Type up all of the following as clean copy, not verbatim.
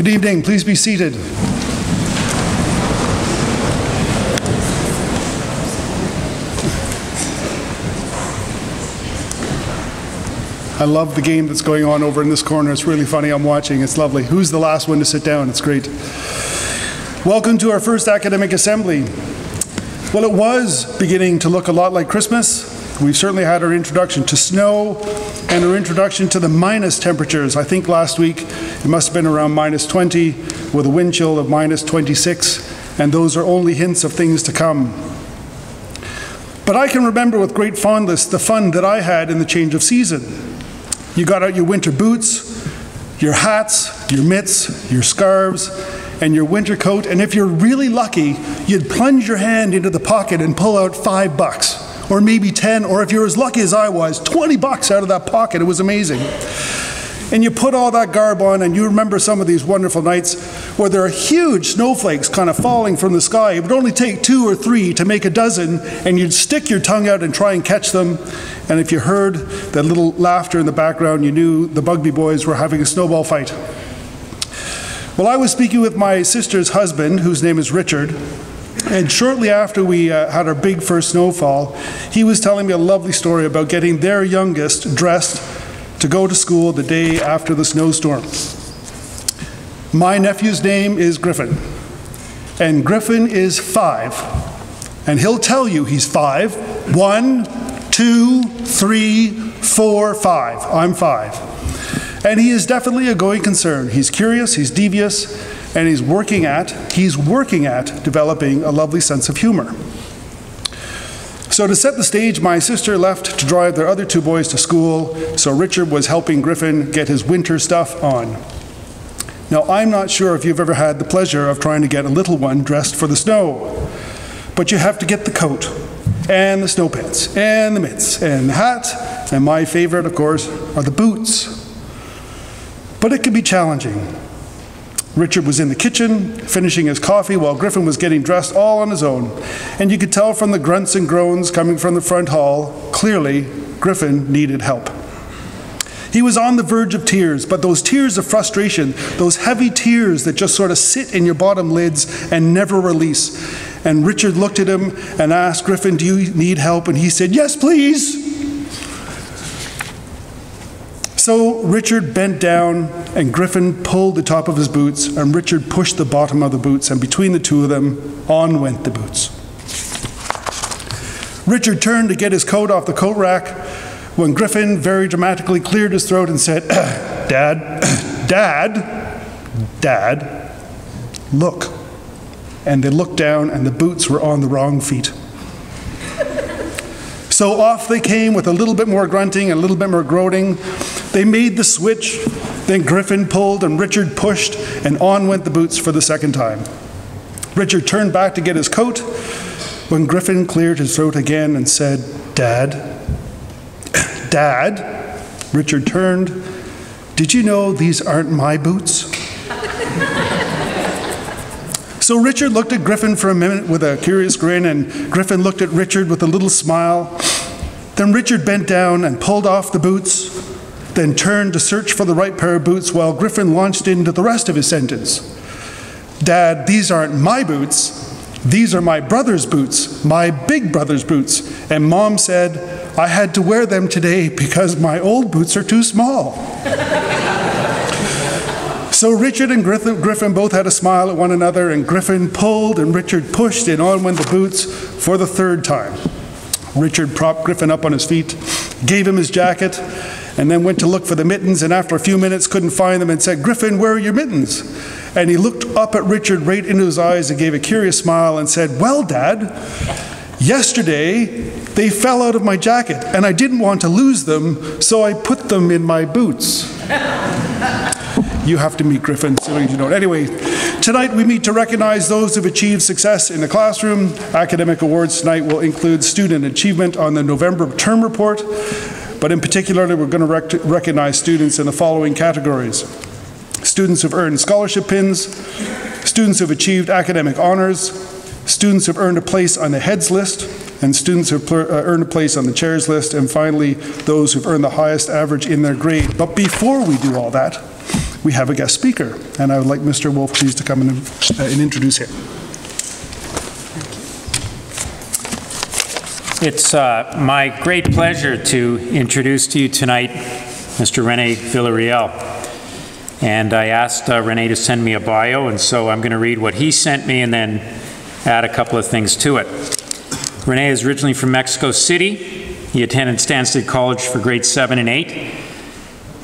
Good evening. Please be seated. I love the game that's going on over in this corner. It's really funny. I'm watching. It's lovely. Who's the last one to sit down? It's great. Welcome to our first academic assembly. Well, it was beginning to look a lot like Christmas. We've certainly had our introduction to snow and our introduction to the minus temperatures. I think last week it must have been around minus 20 with a wind chill of minus 26, and those are only hints of things to come. But I can remember with great fondness the fun that I had in the change of season. You got out your winter boots, your hats, your mitts, your scarves, and your winter coat, and if you're really lucky, you'd plunge your hand into the pocket and pull out $5, or maybe 10, or if you're as lucky as I was, 20 bucks out of that pocket. It was amazing. And you put all that garb on, and you remember some of these wonderful nights where there are huge snowflakes kind of falling from the sky. It would only take 2 or 3 to make a dozen, and you'd stick your tongue out and try and catch them. And if you heard that little laughter in the background, you knew the Bugby boys were having a snowball fight. Well, I was speaking with my sister's husband, whose name is Richard, and shortly after we had our big first snowfall, he was telling me a lovely story about getting their youngest dressed to go to school the day after the snowstorm. My nephew's name is Griffin, and Griffin is 5, and he'll tell you he's 5. 1, 2, 3, 4, 5. I'm 5. And he is definitely a going concern. He's curious, he's devious, and he's working at developing a lovely sense of humor. So to set the stage, my sister left to drive their other 2 boys to school, so Richard was helping Griffin get his winter stuff on. Now, I'm not sure if you've ever had the pleasure of trying to get a little one dressed for the snow, but you have to get the coat, and the snow pants, and the mitts, and the hat, and my favorite, of course, are the boots. But it can be challenging. Richard was in the kitchen, finishing his coffee, while Griffin was getting dressed all on his own. And you could tell from the grunts and groans coming from the front hall, clearly, Griffin needed help. He was on the verge of tears, but those tears of frustration, those heavy tears that just sort of sit in your bottom lids and never release. And Richard looked at him and asked, Griffin, do you need help? And he said, yes, please. So Richard bent down, and Griffin pulled the top of his boots, and Richard pushed the bottom of the boots, and between the 2 of them, on went the boots. Richard turned to get his coat off the coat rack when Griffin very dramatically cleared his throat and said, Dad, look. And they looked down, and the boots were on the wrong feet. So off they came with a little bit more grunting and a little bit more groaning. They made the switch, then Griffin pulled and Richard pushed, and on went the boots for the second time. Richard turned back to get his coat when Griffin cleared his throat again and said, Dad. Richard turned. Did you know these aren't my boots? So Richard looked at Griffin for a minute with a curious grin, and Griffin looked at Richard with a little smile. Then Richard bent down and pulled off the boots, then turned to search for the right pair of boots while Griffin launched into the rest of his sentence. Dad, these aren't my boots. These are my brother's boots, my big brother's boots. And Mom said, I had to wear them today because my old boots are too small. So Richard and Griffin both had a smile at one another, and Griffin pulled and Richard pushed, and on went the boots for the 3rd time. Richard propped Griffin up on his feet, gave him his jacket, and then went to look for the mittens, and after a few minutes couldn't find them and said, Griffin, where are your mittens? And he looked up at Richard right into his eyes and gave a curious smile and said, well, Dad, yesterday they fell out of my jacket, and I didn't want to lose them, so I put them in my boots. You have to meet Griffin, so you know. Anyway, tonight we meet to recognize those who've achieved success in the classroom. Academic awards tonight will include student achievement on the November term report, but in particular, we're going to recognize students in the following categories. Students who've earned scholarship pins, students who've achieved academic honors, students who've earned a place on the heads list, and students who've earned a place on the chairs list, and finally, those who've earned the highest average in their grade. But before we do all that, we have a guest speaker, and I would like Mr. Wolf, please, to come and introduce him. It's my great pleasure to introduce to you tonight Mr. Rene Villarreal. And I asked Rene to send me a bio, and so I'm going to read what he sent me and then add a couple of things to it. Rene is originally from Mexico City. He attended Stanstead College for grades 7 and 8.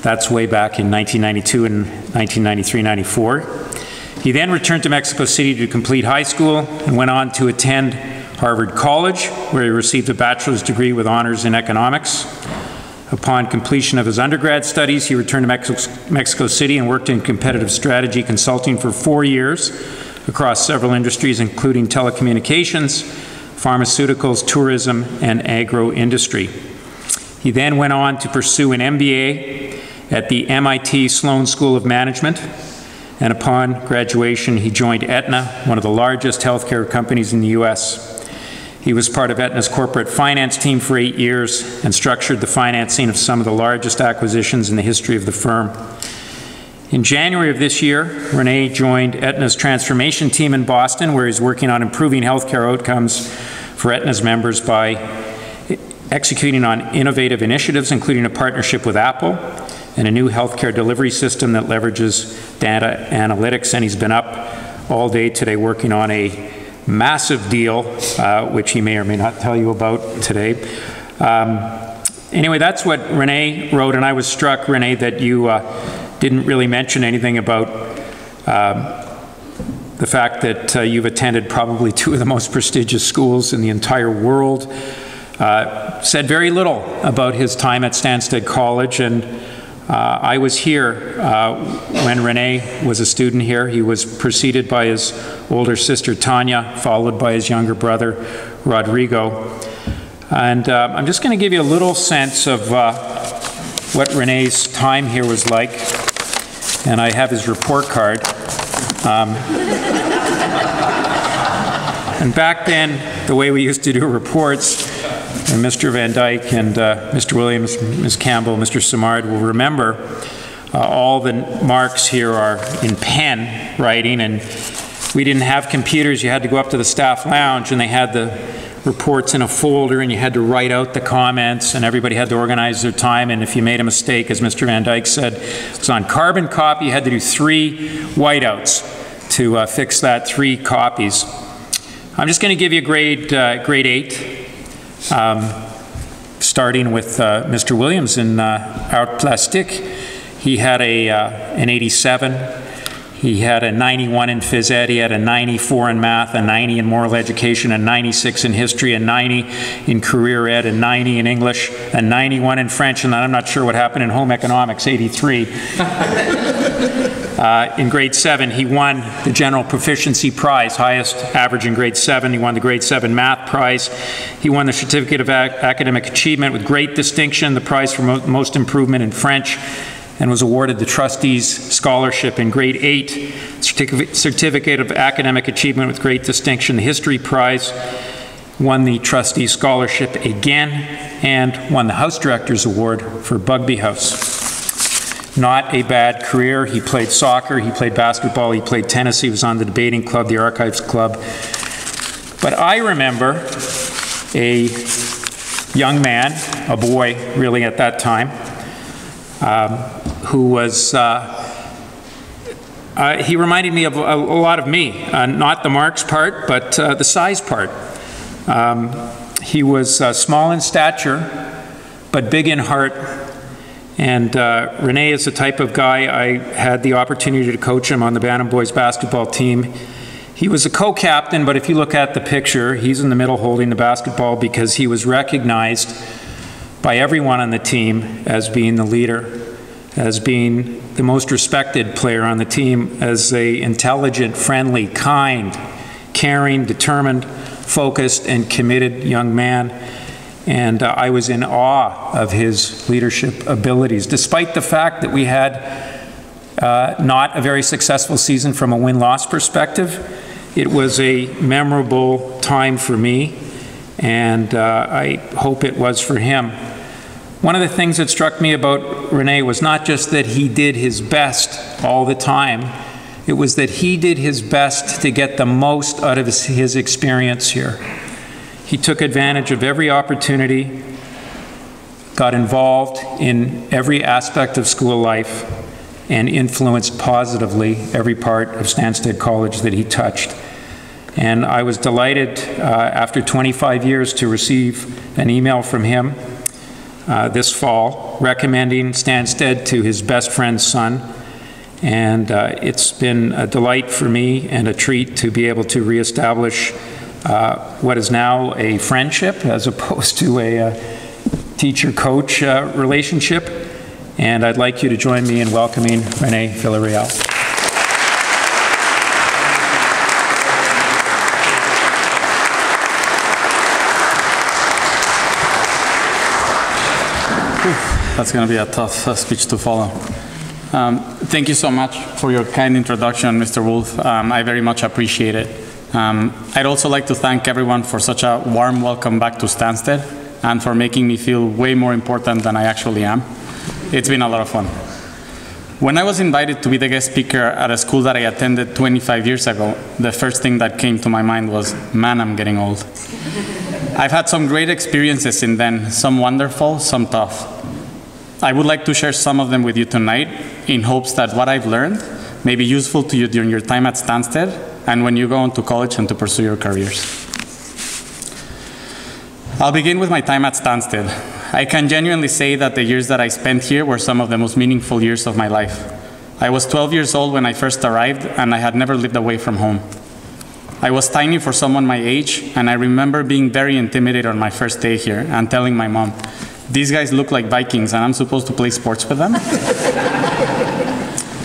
That's way back in 1992 and 1993-94. He then returned to Mexico City to complete high school and went on to attend Harvard College, where he received a bachelor's degree with honors in economics. Upon completion of his undergrad studies, he returned to Mexico City and worked in competitive strategy consulting for 4 years across several industries, including telecommunications, pharmaceuticals, tourism, and agro-industry. He then went on to pursue an MBA at the MIT Sloan School of Management, and upon graduation, he joined Aetna, one of the largest healthcare companies in the US. He was part of Aetna's corporate finance team for 8 years and structured the financing of some of the largest acquisitions in the history of the firm. In January of this year, Rene joined Aetna's transformation team in Boston, where he's working on improving healthcare outcomes for Aetna's members by executing on innovative initiatives, including a partnership with Apple and a new healthcare delivery system that leverages data analytics. And he's been up all day today working on a massive deal, which he may or may not tell you about today. Anyway, that's what Rene wrote, and I was struck, Rene, that you didn't really mention anything about the fact that you've attended probably 2 of the most prestigious schools in the entire world. Said very little about his time at Stanstead College, and I was here when Rene was a student here. He was preceded by his older sister Tanya, followed by his younger brother Rodrigo. And I'm just going to give you a little sense of what Rene's time here was like. And I have his report card. And back then, the way we used to do reports, and Mr. Van Dyke and Mr. Williams, Ms. Campbell, Mr. Simard will remember, all the marks here are in pen writing, and we didn't have computers. You had to go up to the staff lounge, and they had the reports in a folder, and you had to write out the comments, and everybody had to organize their time, and if you made a mistake, as Mr. Van Dyke said, it was on carbon copy. You had to do 3 whiteouts to fix that 3 copies. I'm just going to give you grade 8. Starting with Mr. Williams in Art Plastique. He had an 87. He had a 91 in phys ed. He had a 94 in math, a 90 in moral education, a 96 in history, a 90 in career ed, a 90 in English, a 91 in French, and I'm not sure what happened in home economics, 83. In grade 7, he won the General Proficiency Prize, highest average in grade 7. He won the grade 7 Math Prize. He won the Certificate of Academic Achievement with great distinction, the prize for most improvement in French, and was awarded the Trustees Scholarship in grade 8, Certificate of Academic Achievement with great distinction, the History Prize, won the Trustees Scholarship again, and won the House Directors Award for Bugby House. Not a bad career. He played soccer, he played basketball, he played tennis, he was on the debating club, the archives club. But I remember a young man, a boy really at that time, who was, he reminded me of a lot of me, not the marks part, but the size part. He was small in stature, but big in heart. And Rene is the type of guy, I had the opportunity to coach him on the Bantam Boys basketball team. He was a co-captain, but if you look at the picture, he's in the middle holding the basketball because he was recognized by everyone on the team as being the leader, as being the most respected player on the team, as an intelligent, friendly, kind, caring, determined, focused, and committed young man. And I was in awe of his leadership abilities, despite the fact that we had not a very successful season from a win-loss perspective. It was a memorable time for me, and I hope it was for him. One of the things that struck me about Rene was not just that he did his best all the time, it was that he did his best to get the most out of his experience here. He took advantage of every opportunity, got involved in every aspect of school life, and influenced positively every part of Stanstead College that he touched. And I was delighted after 25 years to receive an email from him this fall recommending Stanstead to his best friend's son. And it's been a delight for me and a treat to be able to reestablish what is now a friendship as opposed to a teacher-coach relationship. And I'd like you to join me in welcoming Rene Villarreal. That's going to be a tough speech to follow. Thank you so much for your kind introduction, Mr. Wolf. I very much appreciate it. I'd also like to thank everyone for such a warm welcome back to Stanstead and for making me feel way more important than I actually am. It's been a lot of fun. When I was invited to be the guest speaker at a school that I attended 25 years ago, the first thing that came to my mind was, man, I'm getting old. I've had some great experiences since then, some wonderful, some tough. I would like to share some of them with you tonight in hopes that what I've learned may be useful to you during your time at Stanstead and when you go on to college and to pursue your careers. I'll begin with my time at Stanstead. I can genuinely say that the years that I spent here were some of the most meaningful years of my life. I was 12 years old when I first arrived, and I had never lived away from home. I was tiny for someone my age, and I remember being very intimidated on my first day here and telling my mom, "These guys look like Vikings, and I'm supposed to play sports with them?"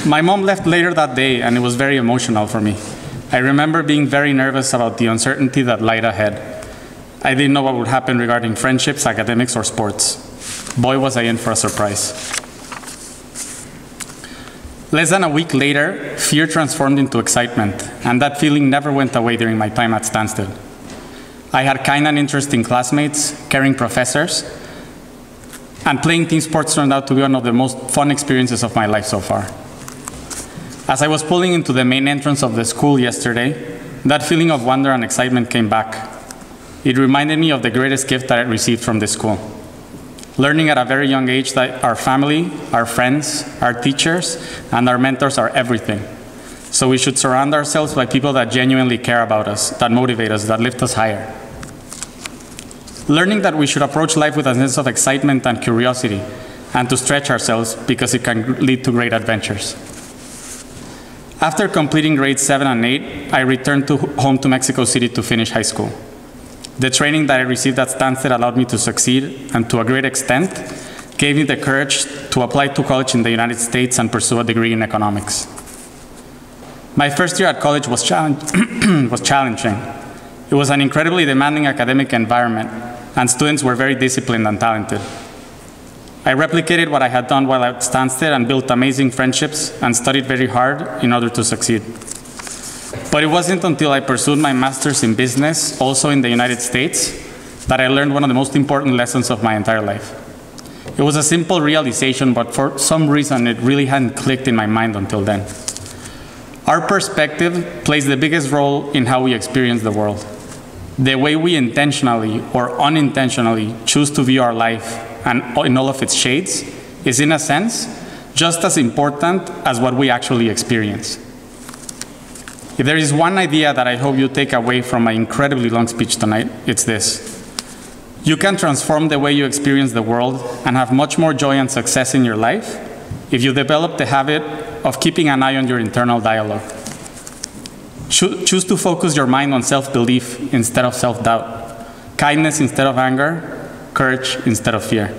My mom left later that day, and it was very emotional for me. I remember being very nervous about the uncertainty that lied ahead. I didn't know what would happen regarding friendships, academics, or sports. Boy, was I in for a surprise. Less than a week later, fear transformed into excitement, and that feeling never went away during my time at Stanstead. I had kind and interesting classmates, caring professors, and playing team sports turned out to be one of the most fun experiences of my life so far. As I was pulling into the main entrance of the school yesterday, that feeling of wonder and excitement came back. It reminded me of the greatest gift that I received from this school. Learning at a very young age that our family, our friends, our teachers, and our mentors are everything. So we should surround ourselves by people that genuinely care about us, that motivate us, that lift us higher. Learning that we should approach life with a sense of excitement and curiosity, and to stretch ourselves because it can lead to great adventures. After completing grades 7 and 8, I returned home to Mexico City to finish high school. The training that I received at Stanstead allowed me to succeed, and to a great extent, gave me the courage to apply to college in the United States and pursue a degree in economics. My first year at college was challenging. It was an incredibly demanding academic environment, and students were very disciplined and talented. I replicated what I had done while at Stanstead and built amazing friendships and studied very hard in order to succeed. But it wasn't until I pursued my master's in business, also in the United States, that I learned one of the most important lessons of my entire life. It was a simple realization, but for some reason it really hadn't clicked in my mind until then. Our perspective plays the biggest role in how we experience the world. The way we intentionally or unintentionally choose to view our life and in all of its shades is, in a sense, just as important as what we actually experience. If there is one idea that I hope you take away from my incredibly long speech tonight, it's this. You can transform the way you experience the world and have much more joy and success in your life if you develop the habit of keeping an eye on your internal dialogue. Choose to focus your mind on self-belief instead of self-doubt, kindness instead of anger, courage instead of fear.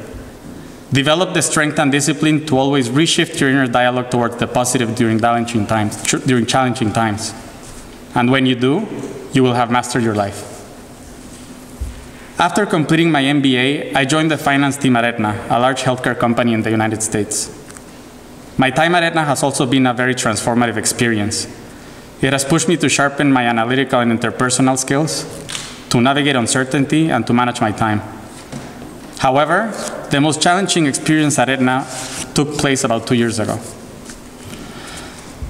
Develop the strength and discipline to always reshift your inner dialogue towards the positive during challenging times. And when you do, you will have mastered your life. After completing my MBA, I joined the finance team at Aetna, a large healthcare company in the United States. My time at Aetna has also been a very transformative experience. It has pushed me to sharpen my analytical and interpersonal skills, to navigate uncertainty, and to manage my time. However, the most challenging experience at Aetna took place about 2 years ago.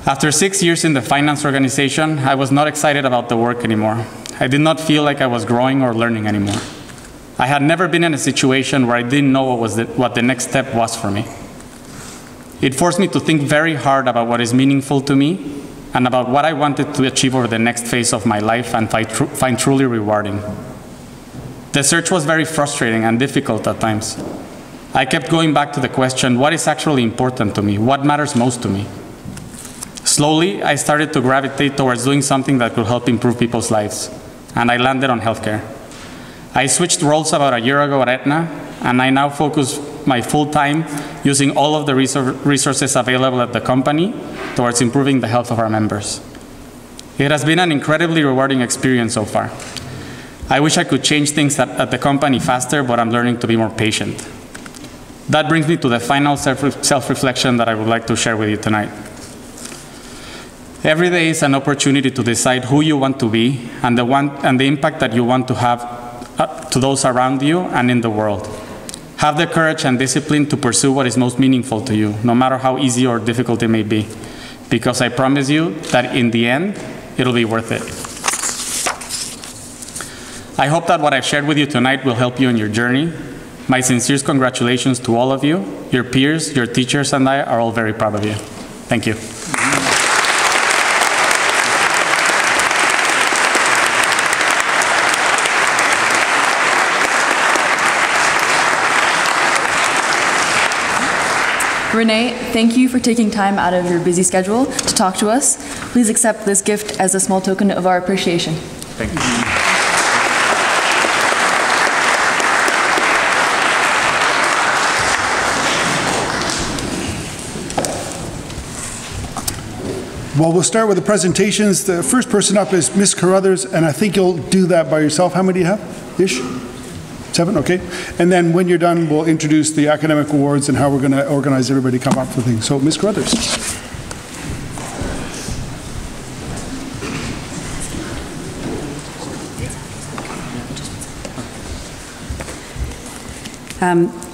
After 6 years in the finance organization, I was not excited about the work anymore. I did not feel like I was growing or learning anymore. I had never been in a situation where I didn't know what the next step was for me. It forced me to think very hard about what is meaningful to me and about what I wanted to achieve over the next phase of my life and find truly rewarding. The search was very frustrating and difficult at times. I kept going back to the question, what is actually important to me? What matters most to me? Slowly, I started to gravitate towards doing something that could help improve people's lives, and I landed on healthcare. I switched roles about a year ago at Aetna, and I now focus my full time using all of the resources available at the company towards improving the health of our members. It has been an incredibly rewarding experience so far. I wish I could change things at the company faster, but I'm learning to be more patient. That brings me to the final self-reflection that I would like to share with you tonight. Every day is an opportunity to decide who you want to be and the impact that you want to have to those around you and in the world. Have the courage and discipline to pursue what is most meaningful to you, no matter how easy or difficult it may be, because I promise you that in the end, it'll be worth it. I hope that what I've shared with you tonight will help you in your journey. My sincere congratulations to all of you. Your peers, your teachers, and I are all very proud of you. Thank you. Rene, thank you for taking time out of your busy schedule to talk to us. Please accept this gift as a small token of our appreciation. Thank you. Well, we'll start with the presentations. The first person up is Ms. Carruthers, and I think you'll do that by yourself. How many do you have? Ish? 7? Okay. And then when you're done, we'll introduce the academic awards and how we're going to organize everybody to come up for things. So, Ms. Carruthers.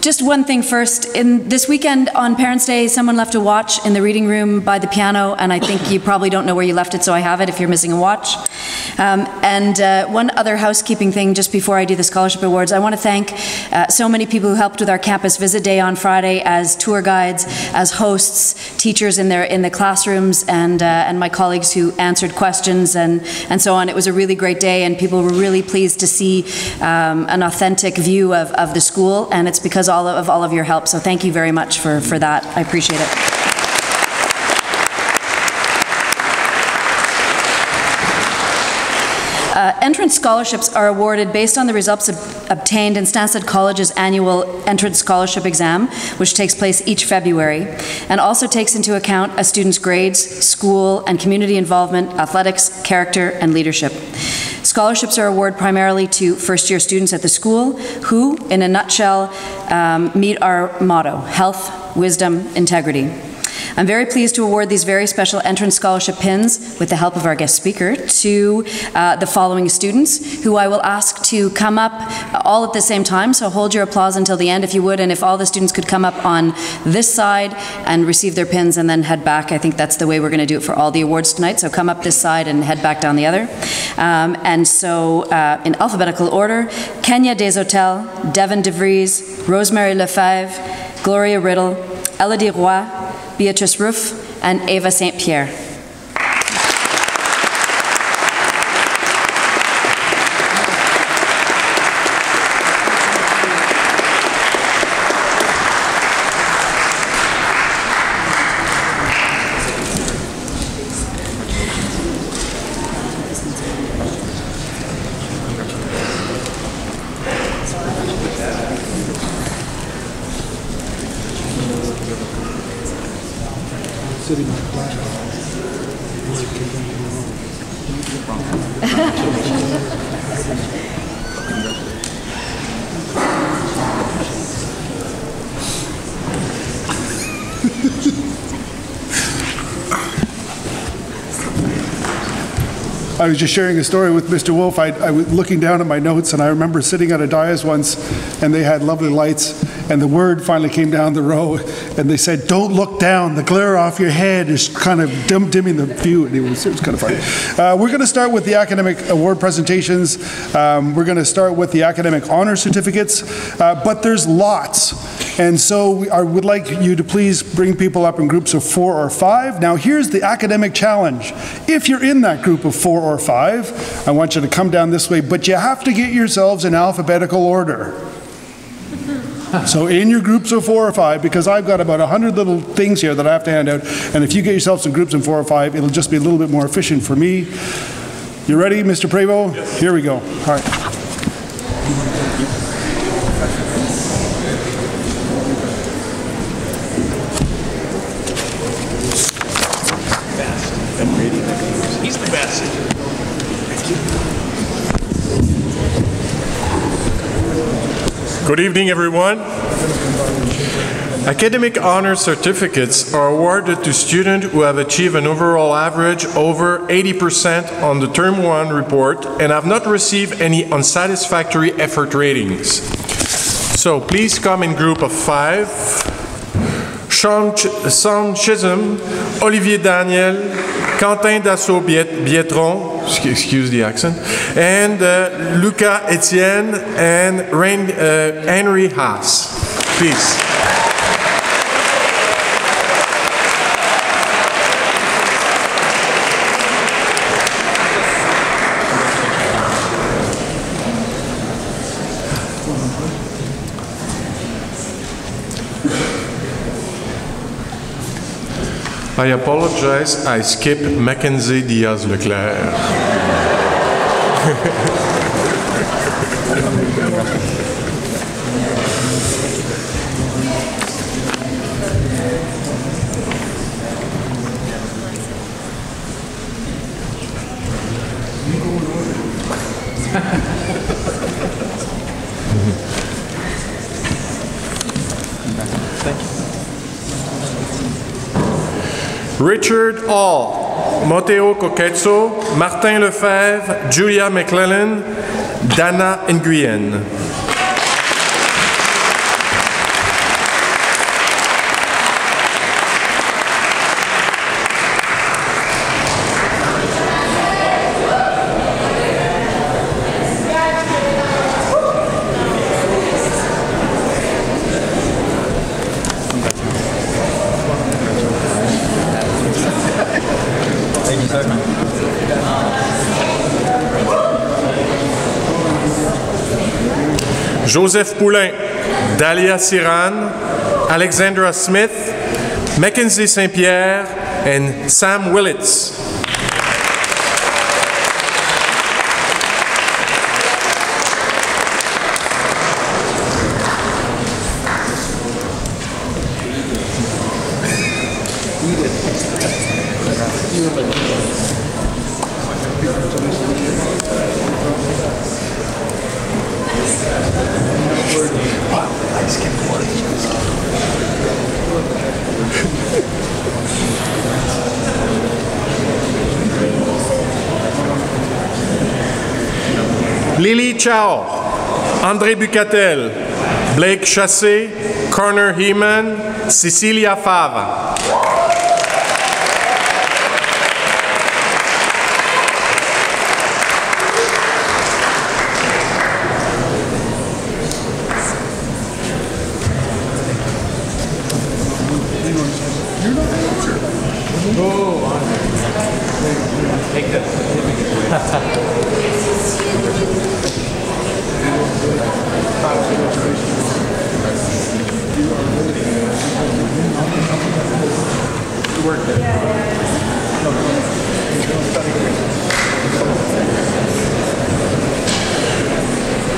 Just one thing first. This weekend on Parents' Day, someone left a watch in the reading room by the piano, and I think you probably don't know where you left it, so I have it if you're missing a watch. One other housekeeping thing just before I do the scholarship awards. I want to thank so many people who helped with our campus visit day on Friday as tour guides, as hosts, teachers in the classrooms, and my colleagues who answered questions and so on. It was a really great day, and people were really pleased to see an authentic view of the school, and it's because of all of your help. So thank you very much for that. I appreciate it. Entrance scholarships are awarded based on the results obtained in Stanstead College's annual entrance scholarship exam, which takes place each February, and also takes into account a student's grades, school and community involvement, athletics, character, and leadership. Scholarships are awarded primarily to first-year students at the school who, in a nutshell, meet our motto: health, wisdom, integrity. I'm very pleased to award these very special entrance scholarship pins with the help of our guest speaker to the following students, who I will ask to come up all at the same time, so hold your applause until the end if you would, and if all the students could come up on this side and receive their pins and then head back. I think that's the way we're going to do it for all the awards tonight, so come up this side and head back down the other. In alphabetical order, Kenya Deshotels, Devin DeVries, Rosemary Lefebvre, Gloria Riddle, Elodie Roy, Beatrice Roof, and Ava St. Pierre. I was just sharing a story with Mr. Wolf. I was looking down at my notes, and I remember sitting at a dais once, and they had lovely lights, and the word finally came down the row, and they said, "Don't look down. The glare off your head is kind of dimming the view." And it was kind of funny. We're going to start with the academic award presentations. We're going to start with the academic honor certificates, but there's lots. And so I would like you to please bring people up in groups of 4 or 5. Now here's the academic challenge. If you're in that group of 4 or 5, I want you to come down this way, but you have to get yourselves in alphabetical order. So in your groups of 4 or 5, because I've got about 100 little things here that I have to hand out, and if you get yourselves in groups of 4 or 5, it'll just be a little bit more efficient for me. You ready, Mr. Prevost? Yes. Here we go. All right. He's the best. Good evening, everyone. Academic honor certificates are awarded to students who have achieved an overall average over 80% on the Term 1 report and have not received any unsatisfactory effort ratings. So please come in group of 5. Sean Chisholm, Olivier Daniel, Quentin Dassault-Bietron, excuse the accent, and Luca Etienne and Henry Haas. Please. I apologize, I skipped Mackenzie Diaz-Leclerc. Richard Hall, Matteo Coquetzo, Martin Lefebvre, Julia McClellan, Dana Nguyen. Joseph Poulain, Dahlia Siran, Alexandra Smith, Mackenzie Saint-Pierre, and Sam Willits. Lily Chow, André Bucatel, Blake Chassé, Connor Heeman, Cecilia Fava.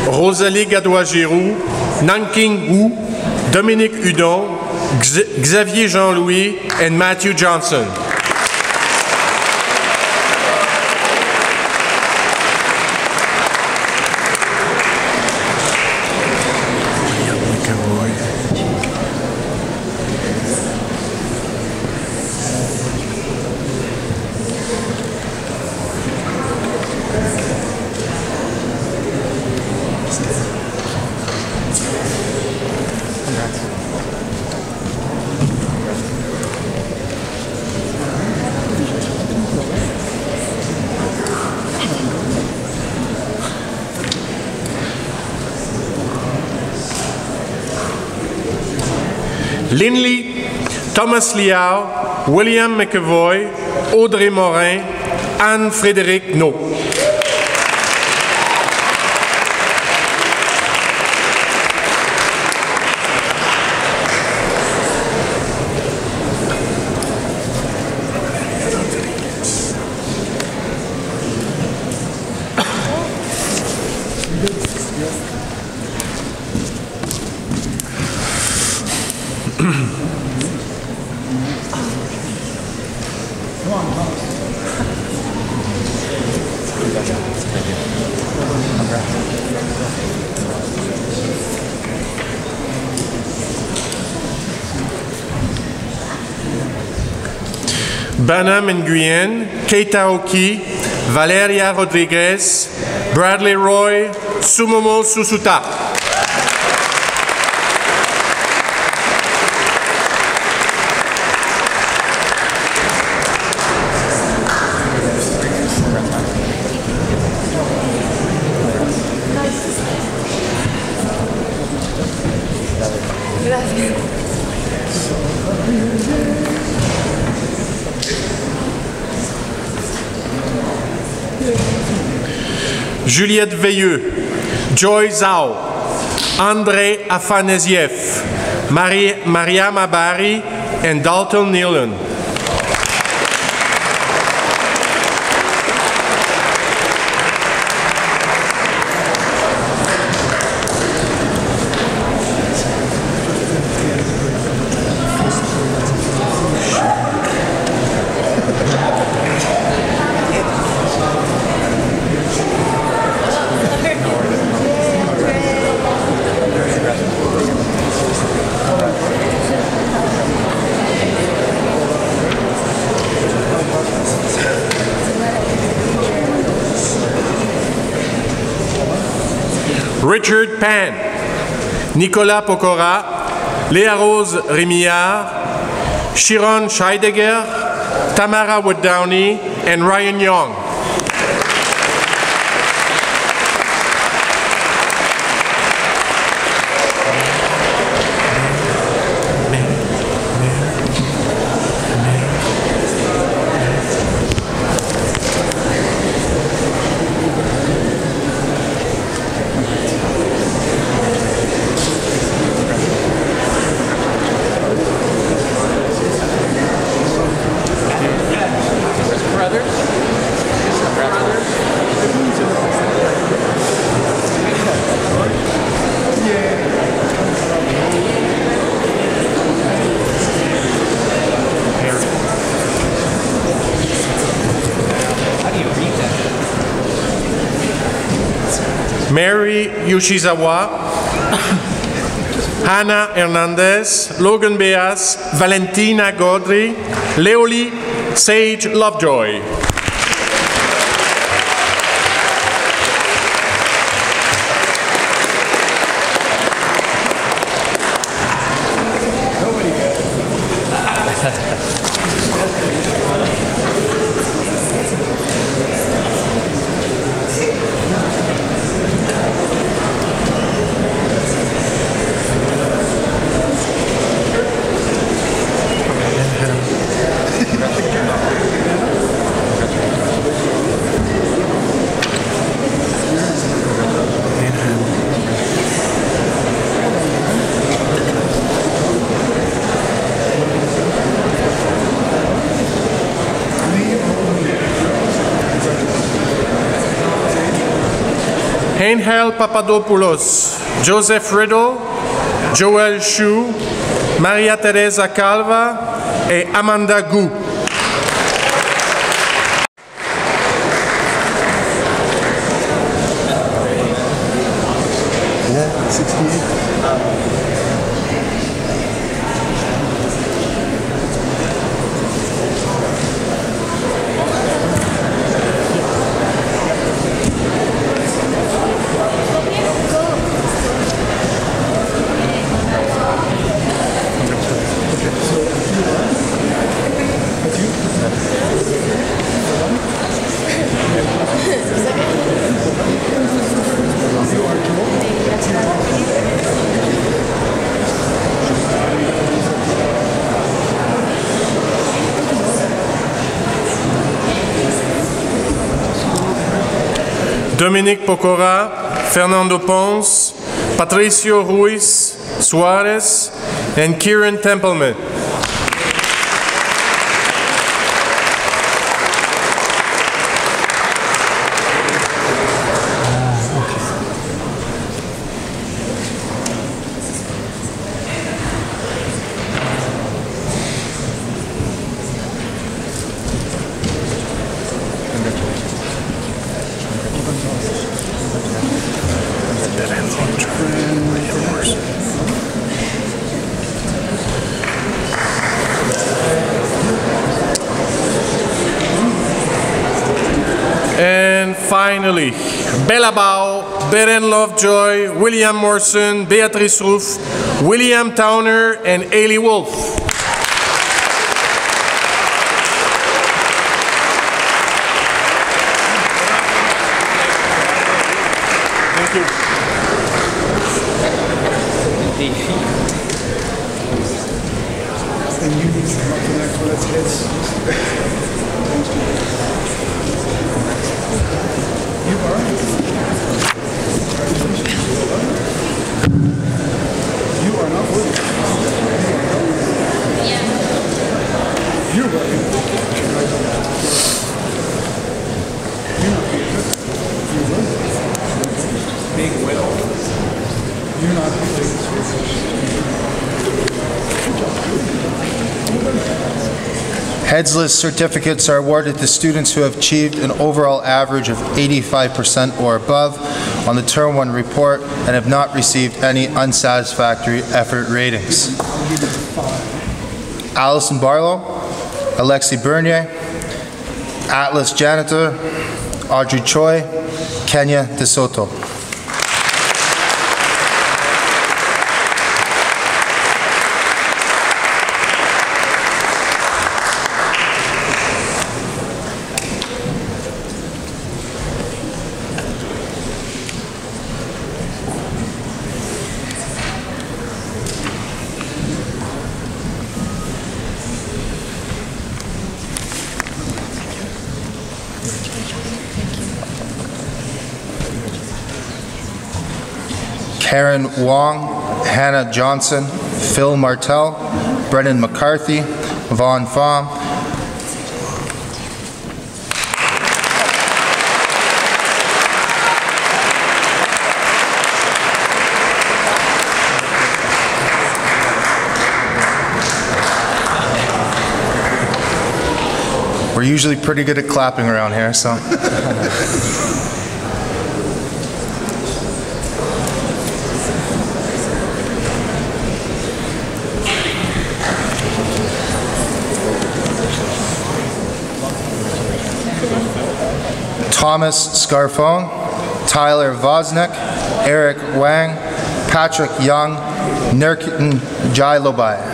Rosalie Gadois-Giroux, Nanking Wu, Dominique Hudon, Xavier Jean-Louis, and Matthew Johnson. Linley, Thomas Liao, William McAvoy, Audrey Morin, Anne-Frédéric No. Banham Nguyen, Keita Oki, Valeria Rodriguez, Bradley Roy, Sumomo Susuta. Juliette Veilleux, Joy Zhao, Andrei Afanasiev, Mariam Abari, and Dalton Nealon. Richard Pan, Nicolas Pokora, Léa Rose Rémillard, Chiron Scheidegger, Tamara Wood Downey, and Ryan Young. Mary Yoshizawa, Hannah Hernandez, Logan Beas, Valentina Gaudry, Leolie Sage Lovejoy. Angel Papadopoulos, Joseph Riddle, Joel Shu, Maria Teresa Calva et Amanda Gu. Yeah, 68. Dominique Pocora, Fernando Pons, Patricio Ruiz Suarez, and Kieran Templeman. And finally, Bella Bao, Beren Lovejoy, William Morrison, Beatrice Roof, William Towner, and Ailey Wolf. Thank you. And you need to come up to the next one. That's his. You are. You are not worthy. You're worthy. You're not worthy. You're worthy. Big will. You're not worthy. Heads List certificates are awarded to students who have achieved an overall average of 85% or above on the Term 1 report and have not received any unsatisfactory effort ratings. Allison Barlow, Alexi Bernier, Atlas Janitor, Audrey Choi, Kenya DeSoto. Karen Wong, Hannah Johnson, Phil Martell, Brennan McCarthy, Vaughn Pham, we're usually pretty good at clapping around here, so. Thomas Scarfone, Tyler Vosnick, Eric Wang, Patrick Young, Nurkitan Jailobai.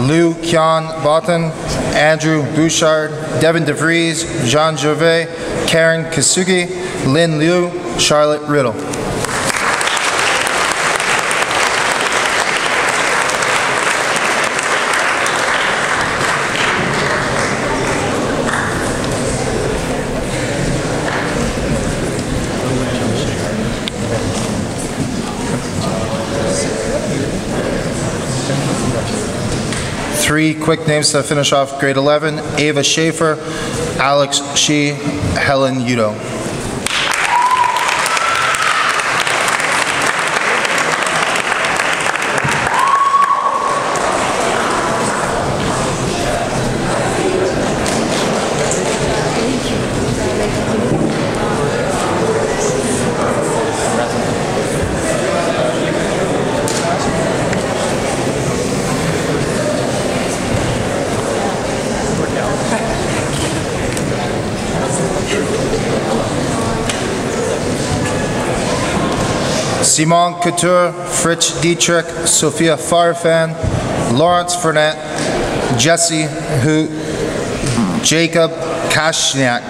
Liu Kian Botan, Andrew Bouchard, Devin DeVries, Jean Gervais, Karen Kasugi, Lynn Liu, Charlotte Riddle. Three quick names to finish off grade 11, Ava Schaefer, Alex Shi, Helen Udo. Simon Couture, Fritz Dietrich, Sophia Farfan, Lawrence Fernet, Jesse Hoot, Jacob Kashniak.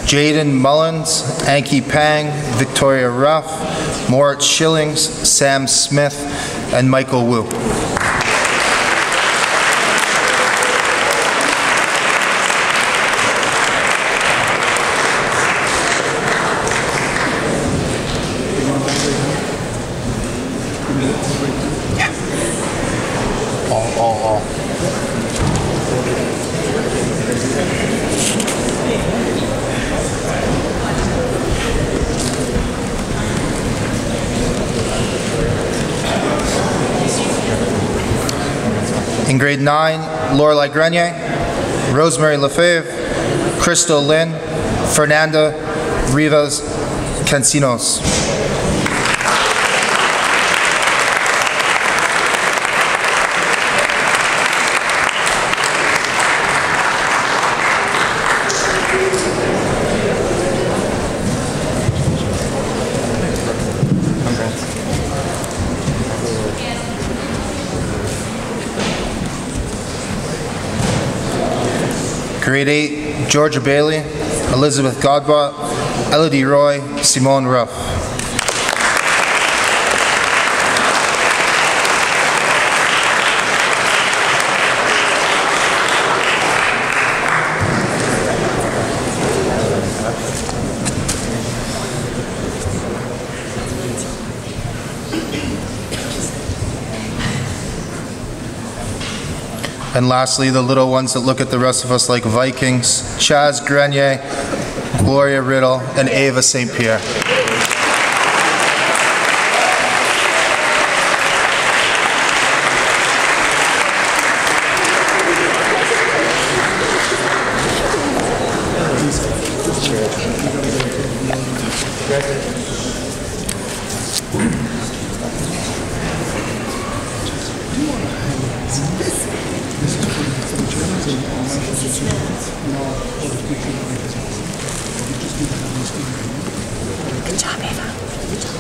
Jaden Mullins, Anki Pang, Victoria Ruff, Moritz Schillings, Sam Smith, and Michael Wu. All. In grade 9, Lorelai Grenier, Rosemary Lefebvre, Crystal Lynn, Fernanda Rivas Cancinos. Grade 8, Georgia Bailey, Elizabeth Godbot, Elodie Roy, Simone Ruff. And lastly, the little ones that look at the rest of us like Vikings, Chaz Grenier, Gloria Riddle, and Ava St. Pierre. Good job, Ava. Good job.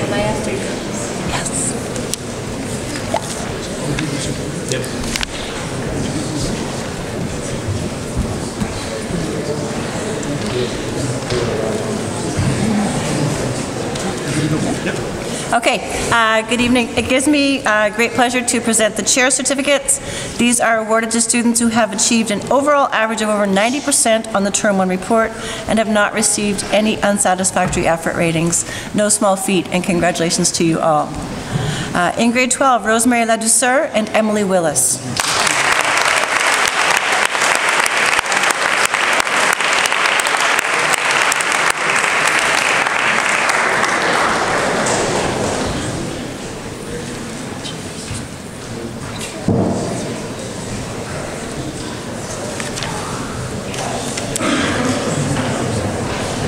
Am I after you? Yes. Okay, good evening. It gives me great pleasure to present the chair certificates. These are awarded to students who have achieved an overall average of over 90% on the Term 1 report and have not received any unsatisfactory effort ratings. No small feat, and congratulations to you all. In grade 12, Rosemary Ladouceur and Emily Willis.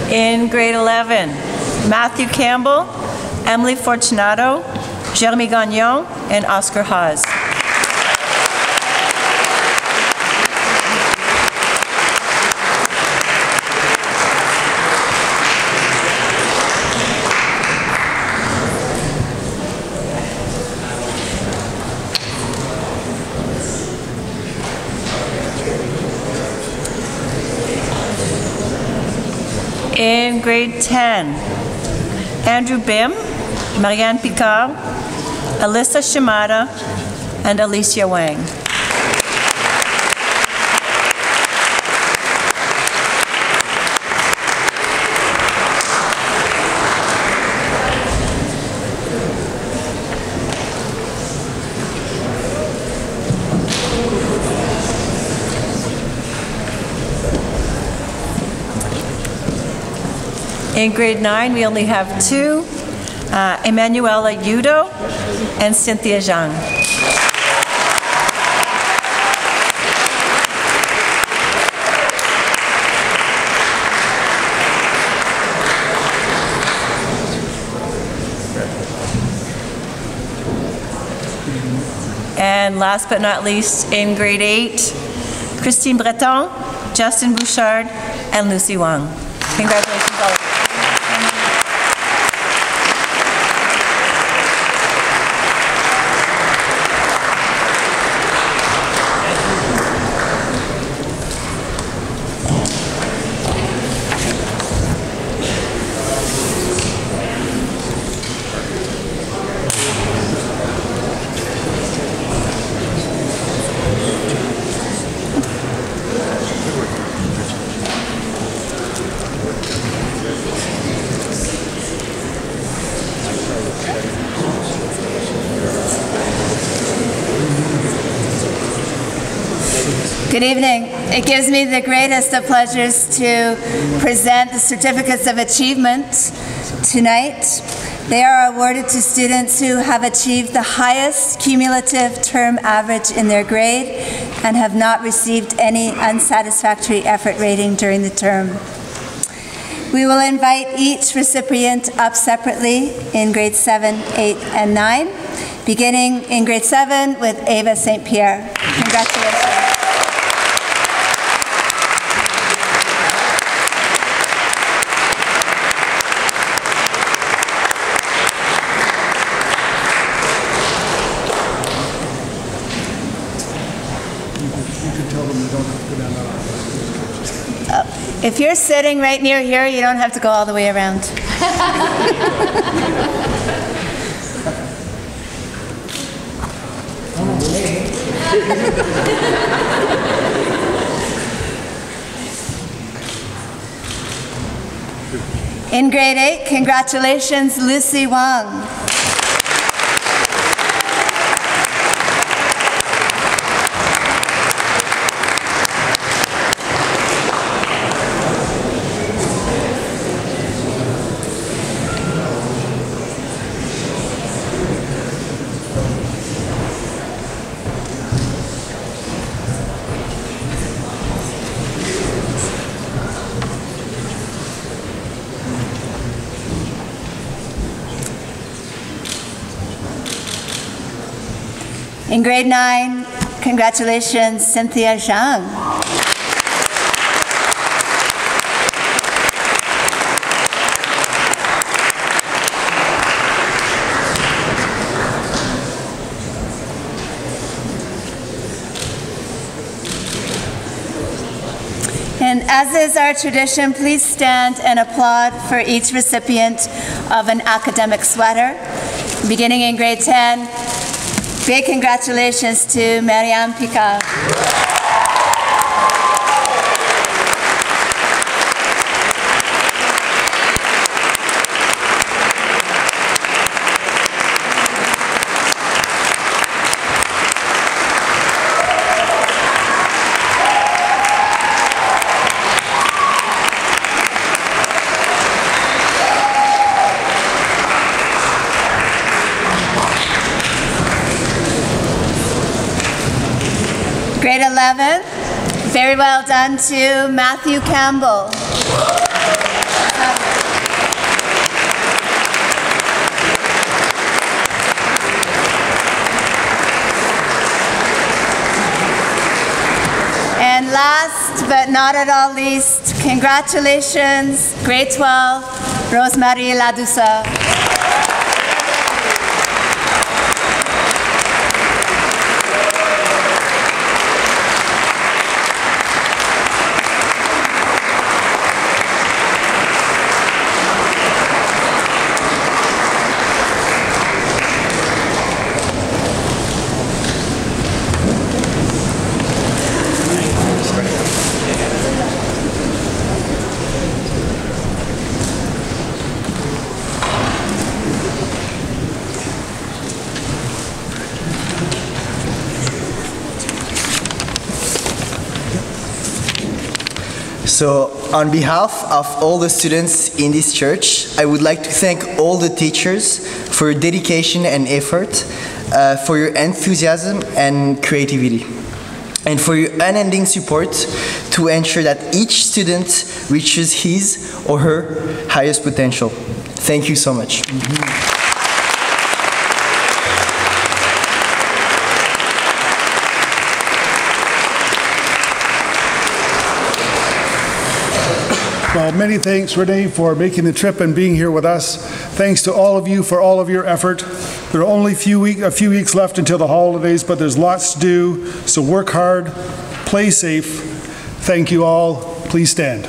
In grade 11, Matthew Campbell, Emily Fortunato, Jeremy Gagnon, and Oscar Haas. In grade 10, Andrew Bim, Marianne Picard, Alyssa Shimada, and Alicia Wang. In grade 9, we only have 2, Emanuela Udo and Cynthia Zhang. And last but not least, in grade 8, Christine Breton, Justin Bouchard, and Lucy Wang. Congratulations, all of you. Good evening. It gives me the greatest of pleasures to present the Certificates of Achievement tonight. They are awarded to students who have achieved the highest cumulative term average in their grade and have not received any unsatisfactory effort rating during the term. We will invite each recipient up separately in grade 7, 8, and 9, beginning in grade 7 with Ava St. Pierre. Congratulations. If you're sitting right near here, you don't have to go all the way around. In grade 8, congratulations, Lucy Wang. In grade 9, congratulations, Cynthia Zhang. And as is our tradition, please stand and applaud for each recipient of an academic sweater. Beginning in grade 10, big congratulations to Marianne Picard. Grade 11, very well done to Matthew Campbell. And last but not at all least, congratulations, grade 12, Rosemary Ladusa. So on behalf of all the students in this church, I would like to thank all the teachers for your dedication and effort, for your enthusiasm and creativity, and for your unending support to ensure that each student reaches his or her highest potential. Thank you so much. Well, many thanks, Rene, for making the trip and being here with us. Thanks to all of you for all of your effort. There are only a few weeks left until the holidays, but there's lots to do, so work hard, play safe. Thank you all. Please stand.